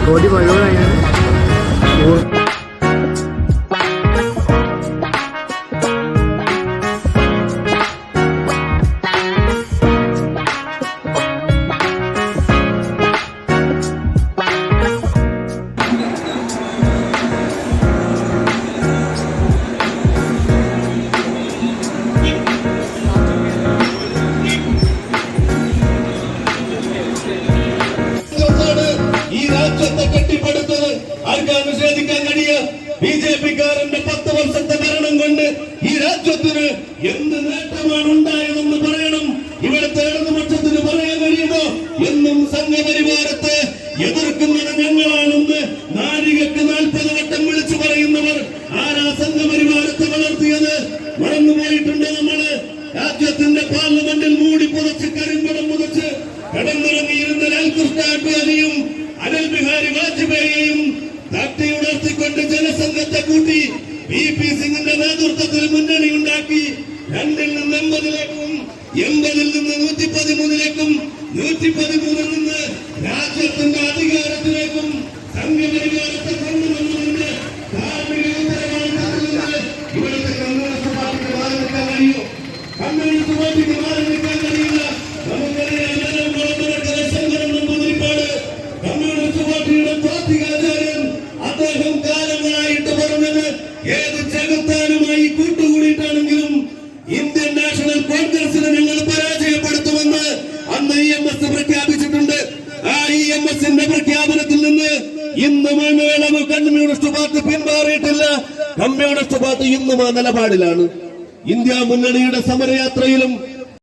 Body mayo na yan. ബിജെപിക്കാരന്റെ 10 വർഷത്തെ ഭരണം കൊണ്ട് ഈ രാജ്യത്തിന് എന്ത് നേട്ടമാണ് ഉണ്ടായതെന്ന് പറയണം. ഇവിടുത്തെ ഇടതുപക്ഷത്തിന് പറയാൻ കഴിയുമോ? എന്നും സംഘപരിവാരത്തെ എതിർക്കുന്നത് ഞങ്ങളാണെന്ന് നാഴികക്ക് 40 വട്ടം വിളിച്ചു പറയുന്നവർ ആരാ സംഘപരിവാരത്തെ വളർത്തിയത്? മറന്നുപോയിട്ടുണ്ട്. നമ്മള് രാജ്യത്തിന്റെ പാർലമെന്റിൽ മൂടി പുതച്ച് കരിമ്പടം പുതച്ച് കടന്നിറങ്ങിയിരുന്ന ലാൽകൃഷ്ണ അഡ്വാനിയും അടൽ ബിഹാരി വാജ്പേയിയും തട്ടിയുണർത്തിക്കൊണ്ട് ജനസംഘത്തെ കൂട്ടി VP സിംഗിന്റെ നേതൃത്വത്തിൽ മുന്നണി ഉണ്ടാക്കി 2-ൽ നിന്ന് 80-ലേക്കും 80-ൽ നിന്ന് 113-ലേക്കും 113-ൽ നിന്ന് രാജ്യത്തിന്റെ അധികാരത്തിലേക്കും സംഘപരിവാരത്തെ കൊണ്ടുവന്നതിന്റെ ധാർമ്മിക ഉത്തരവാദിത്തത്തിൽ നിന്ന് ഇവിടുത്തെ കമ്മ്യൂണിസ്റ്റ് പാർട്ടിക്ക് മാറി നിൽക്കാൻ കഴിയും. കമ്മ്യൂണിസ്റ്റ് പാർട്ടിക്ക് മാറി നിൽക്കാൻ കഴിയില്ല. നമുക്കറിയാം ശങ്കരൻ നമ്പൂതിരിപ്പാട് കമ്മ്യൂണിസ്റ്റ് പാർട്ടിയുടെ താത്വികാചാര്യൻ. അദ്ദേഹം കാലങ്ങളായിട്ട് പറഞ്ഞത് ഏത് ചെകുത്താനുമായി കൂട്ടുകൂടിയിട്ടാണെങ്കിലും ഇന്ത്യൻ നാഷണൽ കോൺഗ്രസിനെ ഞങ്ങൾ പരാജയപ്പെടുത്തുമെന്ന് അന്ന് EMS പ്രഖ്യാപിച്ചിട്ടുണ്ട്. ആ EMSന്റെ പ്രഖ്യാപനത്തിൽ നിന്ന് ഇന്ന് മണ്ണിളവ് കമ്മ്യൂണിസ്റ്റ് പാർട്ടി പിന്മാറിയിട്ടില്ല. കമ്മ്യൂണിസ്റ്റ് പാർട്ടി ഇന്നും ആ നിലപാടിലാണ്. ഇന്ത്യ മുന്നണിയുടെ സമരയാത്രയിലും